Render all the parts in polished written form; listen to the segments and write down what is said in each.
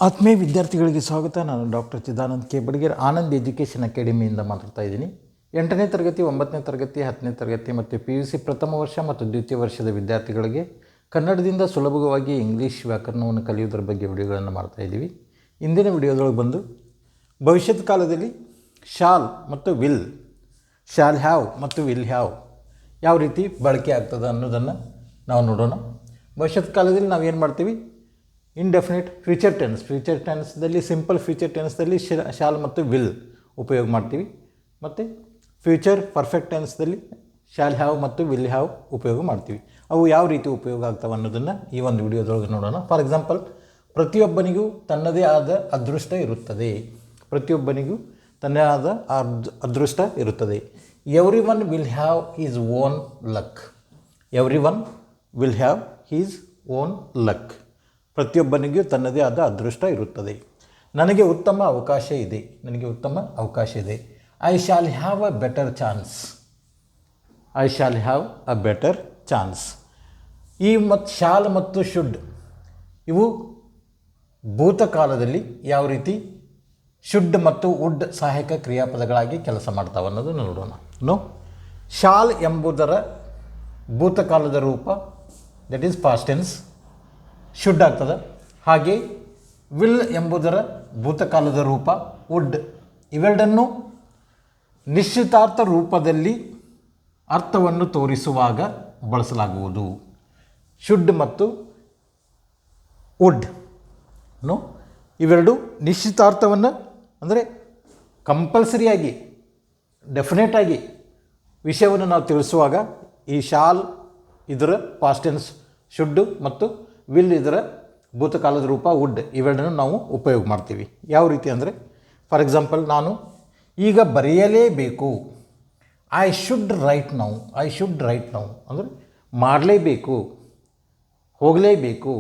ಆತ್ಮೀಯ ವಿದ್ಯಾರ್ಥಿಗಳಿಗೆ ಸ್ವಾಗತ. ನಾನು doctor Chidanand K Badiger, Anand education ಅಕಾಡೆಮಿಯಿಂದ ಮಾತಾಡ್ತಾ ಇದ್ದೀನಿ. 8ನೇ ತರಗತಿ, 9ನೇ ತರಗತಿ, 10ನೇ ತರಗತಿ ಮತ್ತು PUC ಪ್ರಥಮ ವರ್ಷ ಮತ್ತು ದ್ವಿತೀಯ ವರ್ಷದ ವಿದ್ಯಾರ್ಥಿಗಳಿಗೆ ಕನ್ನಡದಿಂದ ಸುಲಭವಾಗಿ ಇಂಗ್ಲೀಷ್ ವ್ಯಾಕರಣವನ್ನು ಕಲಿಯುವುದರ ಬಗ್ಗೆ ವಿಡಿಯೋಗಳನ್ನು ಮಾಡ್ತಾಯಿದ್ದೀವಿ. ಇಂದಿನ ವಿಡಿಯೋದೊಳಗೆ ಬಂದು ಭವಿಷ್ಯತ್ ಕಾಲದಲ್ಲಿ ಶಾಲ್ ಮತ್ತು ವಿಲ್, ಶಾಲ್ ಹ್ಯಾವ್ ಮತ್ತು ವಿಲ್ ಹ್ಯಾವ್ ಯಾವ ರೀತಿ ಬಳಕೆ ಆಗ್ತದೆ ಅನ್ನೋದನ್ನು ನಾವು ನೋಡೋಣ. ಭವಿಷ್ಯತ್ ಕಾಲದಲ್ಲಿ ನಾವು ಏನು ಮಾಡ್ತೀವಿ? ಇಂಡೆಫಿನಿಟ್ ಫ್ಯೂಚರ್ ಟೆನ್ಸ್ದಲ್ಲಿ ಸಿಂಪಲ್ ಫ್ಯೂಚರ್ ಟೆನ್ಸ್ದಲ್ಲಿ ಶಾಲ್ ಮತ್ತು ವಿಲ್ ಉಪಯೋಗ ಮಾಡ್ತೀವಿ. ಮತ್ತು ಫ್ಯೂಚರ್ ಪರ್ಫೆಕ್ಟ್ ಟೆನ್ಸ್ದಲ್ಲಿ ಶಾಲ್ ಹ್ಯಾವ್ ಮತ್ತು ವಿಲ್ ಹ್ಯಾವ್ ಉಪಯೋಗ ಮಾಡ್ತೀವಿ. ಅವು ಯಾವ ರೀತಿ ಉಪಯೋಗ ಆಗ್ತವೆ ಅನ್ನೋದನ್ನು ಈ ಒಂದು ವಿಡಿಯೋದೊಳಗೆ ನೋಡೋಣ. ಫಾರ್ ಎಕ್ಸಾಂಪಲ್, ಪ್ರತಿಯೊಬ್ಬನಿಗೂ ತನ್ನದೇ ಆದ ಅದೃಷ್ಟ ಇರುತ್ತದೆ. ಪ್ರತಿಯೊಬ್ಬನಿಗೂ ತನ್ನದೇ ಆದ ಅದೃಷ್ಟ ಇರುತ್ತದೆ. Every one will have his own luck. Every one will have his own luck. ಪ್ರತಿಯೊಬ್ಬನಿಗೂ ತನ್ನದೇ ಆದ ಅದೃಷ್ಟ ಇರುತ್ತದೆ. ನನಗೆ ಉತ್ತಮ ಅವಕಾಶ ಇದೆ. I shall have a better chance. ಈ ಮತ್ತು ಶಾಲ್ ಮತ್ತು ಶುಡ್ ಇವು ಭೂತಕಾಲದಲ್ಲಿ ಯಾವ ರೀತಿ ಶುಡ್ ಮತ್ತು ವುಡ್ ಸಹಾಯಕ ಕ್ರಿಯಾಪದಗಳಾಗಿ ಕೆಲಸ ಮಾಡ್ತಾವೆ ಅನ್ನೋದನ್ನು ನೋಡೋಣ. ಶಾಲ್ ಎಂಬುದರ ಭೂತಕಾಲದ ರೂಪ, that is past tense, should ಆಗ್ತದೆ. ಹಾಗೆ ವಿಲ್ ಎಂಬುದರ ಭೂತಕಾಲದ ರೂಪ ವುಡ್. ಇವೆರಡನ್ನು ನಿಶ್ಚಿತಾರ್ಥ ರೂಪದಲ್ಲಿ ಅರ್ಥವನ್ನು ತೋರಿಸುವಾಗ ಬಳಸಲಾಗುವುದು. ಶುಡ್ ಮತ್ತು ವುಡ್ ಇವೆರಡು ನಿಶ್ಚಿತಾರ್ಥವನ್ನು, ಅಂದರೆ ಕಂಪಲ್ಸರಿಯಾಗಿ, ಡೆಫಿನೆಟಾಗಿ ವಿಷಯವನ್ನು ನಾವು ತಿಳಿಸುವಾಗ ಈ ಶಾಲ್ ಇದರ ಪಾಸ್ಟ್ ಟೆನ್ಸ್ ಶುಡ್ ಮತ್ತು ವಿಲ್ ಇದರ ಭೂತಕಾಲದ ರೂಪ ವುಡ್ ಇವೆರಡನ್ನು ನಾವು ಉಪಯೋಗ ಮಾಡ್ತೀವಿ. ಯಾವ ರೀತಿ ಅಂದರೆ, ಫಾರ್ ಎಕ್ಸಾಂಪಲ್, ನಾನು ಈಗ ಬರೆಯಲೇಬೇಕು. ಐ ಶುಡ್ ರೈಟ್ ನೌ ಅಂದರೆ ಮಾಡಲೇಬೇಕು, ಹೋಗಲೇಬೇಕು,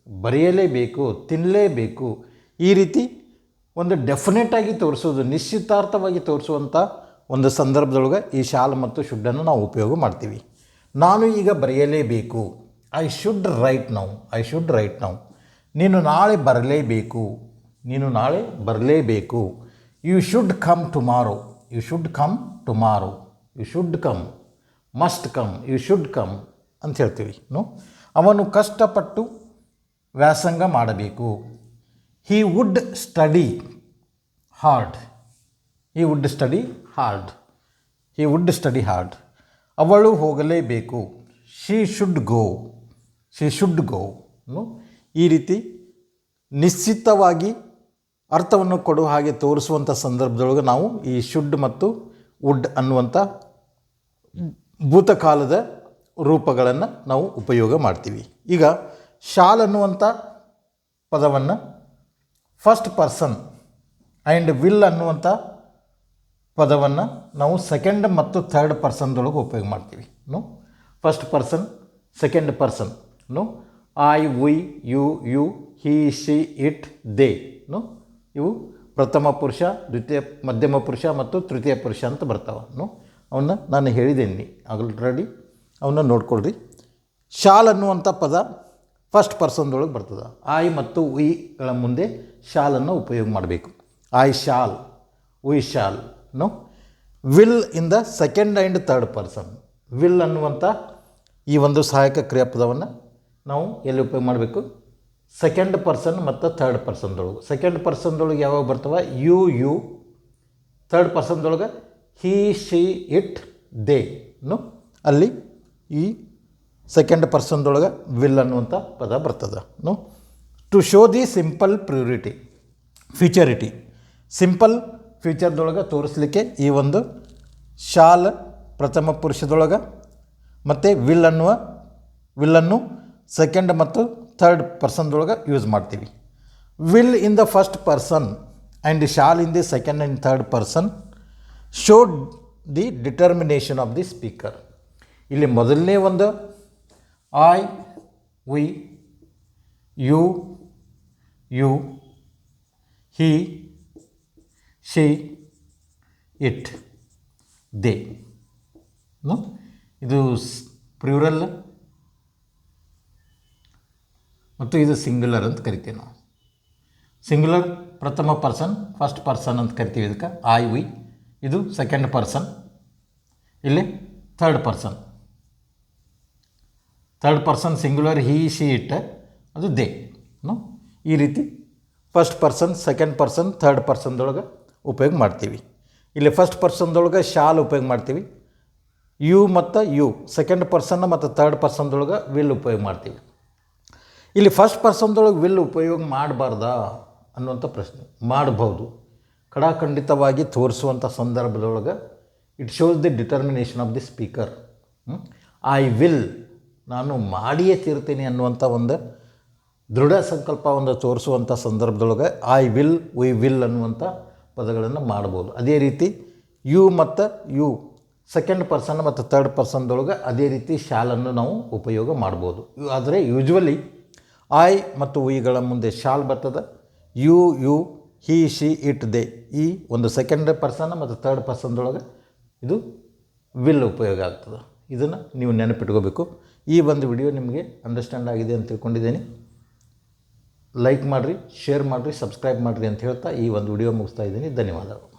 ಬರೆಯಲೇಬೇಕು, ತಿನ್ನಲೇಬೇಕು. ಈ ರೀತಿ ಒಂದು ಡೆಫಿನೆಟಾಗಿ ತೋರಿಸೋದು, ನಿಶ್ಚಿತಾರ್ಥವಾಗಿ ತೋರಿಸುವಂಥ ಒಂದು ಸಂದರ್ಭದೊಳಗೆ ಈ ಶಾಲ್ ಮತ್ತು ಶುಡ್ಡನ್ನು ನಾವು ಉಪಯೋಗ ಮಾಡ್ತೀವಿ. ನಾನು ಈಗ ಬರೆಯಲೇಬೇಕು. I should write now. ನೀನು ನಾಳೆ ಬರಲೇಬೇಕು. You should come tomorrow. Must come, you should come ಅಂತ ಹೇಳ್ತೀವಿ. ಅವನು ಕಷ್ಟಪಟ್ಟು ವ್ಯಾಸಂಗ ಮಾಡಬೇಕು. He would study hard. ಅವಳು ಹೋಗಲೇಬೇಕು. She should go. ಈ ರೀತಿ ನಿಶ್ಚಿತವಾಗಿ ಅರ್ಥವನ್ನು ಕೊಡುವ ಹಾಗೆ ತೋರಿಸುವಂಥ ಸಂದರ್ಭದೊಳಗೆ ನಾವು ಈ ಶುಡ್ ಮತ್ತು ವುಡ್ ಅನ್ನುವಂಥ ಭೂತಕಾಲದ ರೂಪಗಳನ್ನು ನಾವು ಉಪಯೋಗ ಮಾಡ್ತೀವಿ. ಈಗ ಶಾಲ್ ಅನ್ನುವಂಥ ಪದವನ್ನು ಫಸ್ಟ್ ಪರ್ಸನ್ ಆ್ಯಂಡ್ ವಿಲ್ ಅನ್ನುವಂಥ ಪದವನ್ನು ನಾವು ಸೆಕೆಂಡ್ ಮತ್ತು ಥರ್ಡ್ ಪರ್ಸನ್ದೊಳಗೆ ಉಪಯೋಗ ಮಾಡ್ತೀವಿ. First person, second person. I, we, you, he, she, it, they. ಇವು ಪ್ರಥಮ ಪುರುಷ, ದ್ವಿತೀಯ, ಮಧ್ಯಮ ಪುರುಷ ಮತ್ತು ತೃತೀಯ ಪುರುಷ ಅಂತ ಬರ್ತಾವೆ. ಅವನ್ನ ನಾನು ಹೇಳಿದ್ದೀನಿ ಆಲ್ರೆಡಿ, ಅವನ್ನ ನೋಡ್ಕೊಳ್ರಿ. ಶಾಲ್ ಅನ್ನುವಂಥ ಪದ ಫಸ್ಟ್ ಪರ್ಸನ್ದೊಳಗೆ ಬರ್ತದೆ. ಐ ಮತ್ತು ವಿಗಳ ಮುಂದೆ ಶಾಲನ್ನು ಉಪಯೋಗ ಮಾಡಬೇಕು. I shall, we shall. Will in the second and third person. Will ಅನ್ನುವಂಥ ಈ ಒಂದು ಸಹಾಯಕ ಕ್ರಿಯಾಪದವನ್ನು ನಾವು ಎಲ್ಲಿ ಉಪಯೋಗ ಮಾಡಬೇಕು? ಸೆಕೆಂಡ್ ಪರ್ಸನ್ ಮತ್ತು ಥರ್ಡ್ ಪರ್ಸನ್ದೊಳಗೆ. ಸೆಕೆಂಡ್ ಪರ್ಸನ್ದೊಳಗೆ ಯಾವಾಗ ಬರ್ತವೆ? ಯು. ಥರ್ಡ್ ಪರ್ಸನ್ದೊಳಗೆ ಹಿ, ಶಿ, ಇಟ್, ದೇ. ಅಲ್ಲಿ ಈ ಸೆಕೆಂಡ್ ಪರ್ಸನ್ದೊಳಗೆ ವಿಲ್ ಅನ್ನುವಂಥ ಪದ ಬರ್ತದೆ. To show the simple futurity. Simple ಫ್ಯೂಚರ್ದೊಳಗೆ ತೋರಿಸ್ಲಿಕ್ಕೆ ಈ ಒಂದು ಶಾಲ್ ಪ್ರಥಮ ಪುರುಷದೊಳಗೆ ಮತ್ತು ವಿಲ್ಲನ್ನು ಸೆಕೆಂಡ್ ಮತ್ತು ಥರ್ಡ್ ಪರ್ಸನ್ದೊಳಗೆ ಯೂಸ್ ಮಾಡ್ತೀವಿ. Will in the first person and shall in the second and third person show the determination of the speaker. ಇಲ್ಲಿ ಮೊದಲನೇ ಒಂದು I, we, you, he, she, it, they. ಇದು ಪ್ಲೂರಲ್ ಮತ್ತು ಇದು ಸಿಂಗ್ಯುಲರ್ ಅಂತ ಕರಿತೀವಿ ನಾವು. ಸಿಂಗ್ಯುಲರ್ ಪ್ರಥಮ ಪರ್ಸನ್, ಫಸ್ಟ್ ಪರ್ಸನ್ ಅಂತ ಕರಿತೀವಿ ಇದಕ್ಕೆ. ಐ ವಿ ಇದು ಸೆಕೆಂಡ್ ಪರ್ಸನ್. ಇಲ್ಲಿ third person singular he she it, ಅದು ದೇ. ಈ ರೀತಿ first person, second person, third ಪರ್ಸನ್ದೊಳಗೆ ಉಪಯೋಗ ಮಾಡ್ತೀವಿ. ಇಲ್ಲಿ ಫಸ್ಟ್ ಪರ್ಸನ್ದೊಳಗೆ ಶಾಲ್ ಉಪಯೋಗ ಮಾಡ್ತೀವಿ. ಯು ಮತ್ತು ಯು ಸೆಕೆಂಡ್ ಪರ್ಸನ್ ಮತ್ತು ಥರ್ಡ್ ಪರ್ಸನ್ದೊಳಗೆ ವಿಲ್ ಉಪಯೋಗ ಮಾಡ್ತೀವಿ. ಇಲ್ಲಿ ಫಸ್ಟ್ ಪರ್ಸನ್ದೊಳಗೆ ವಿಲ್ ಉಪಯೋಗ ಮಾಡಬಾರ್ದಾ ಅನ್ನುವಂಥ ಪ್ರಶ್ನೆ. ಮಾಡಬಹುದು. ಖಡಾಖಂಡಿತವಾಗಿ ತೋರಿಸುವಂಥ ಸಂದರ್ಭದೊಳಗೆ it shows the determination of the speaker. I will, ನಾನು ಮಾಡಿಯೇ ತೀರ್ತೀನಿ ಅನ್ನುವಂಥ ಒಂದು ದೃಢ ಸಂಕಲ್ಪವನ್ನು ತೋರಿಸುವಂಥ ಸಂದರ್ಭದೊಳಗೆ ಐ ವಿಲ್, ವಿ ವಿಲ್ ಅನ್ನುವಂಥ ಪದಗಳನ್ನು ಮಾಡ್ಬೋದು. ಅದೇ ರೀತಿ ಯು ಮತ್ತು ಯು ಸೆಕೆಂಡ್ ಪರ್ಸನ್ ಮತ್ತು ಥರ್ಡ್ ಪರ್ಸನ್ದೊಳಗೆ ಅದೇ ರೀತಿ ಶಾಲನ್ನು ನಾವು ಉಪಯೋಗ ಮಾಡ್ಬೋದು. ಆದರೆ ಯೂಶ್ವಲಿ ಐ ಮತ್ತು ವಿಗಳ ಮುಂದೆ ಶಾಲ್ ಬರ್ತದೆ. You you, he she it they, ಈ ಒಂದು ಸೆಕೆಂಡ್ ಪರ್ಸನ್ ಮತ್ತು ಥರ್ಡ್ ಪರ್ಸನ್ದೊಳಗೆ ಇದು ವಿಲ್ ಉಪಯೋಗ ಆಗ್ತದೆ. ಇದನ್ನು ನೀವು ನೆನಪಿಟ್ಕೋಬೇಕು. ಈ ಒಂದು ವಿಡಿಯೋ ನಿಮಗೆ ಅಂಡರ್ಸ್ಟ್ಯಾಂಡ್ ಆಗಿದೆ ಅಂತ ತಿಳ್ಕೊಂಡಿದ್ದೀನಿ. ಲೈಕ್ ಮಾಡಿರಿ, ಶೇರ್ ಮಾಡಿರಿ, ಸಬ್ಸ್ಕ್ರೈಬ್ ಮಾಡಿರಿ ಅಂತ ಹೇಳ್ತಾ ಈ ಒಂದು ವಿಡಿಯೋ ಮುಗಿಸ್ತಾ ಇದ್ದೀನಿ. ಧನ್ಯವಾದಗಳು.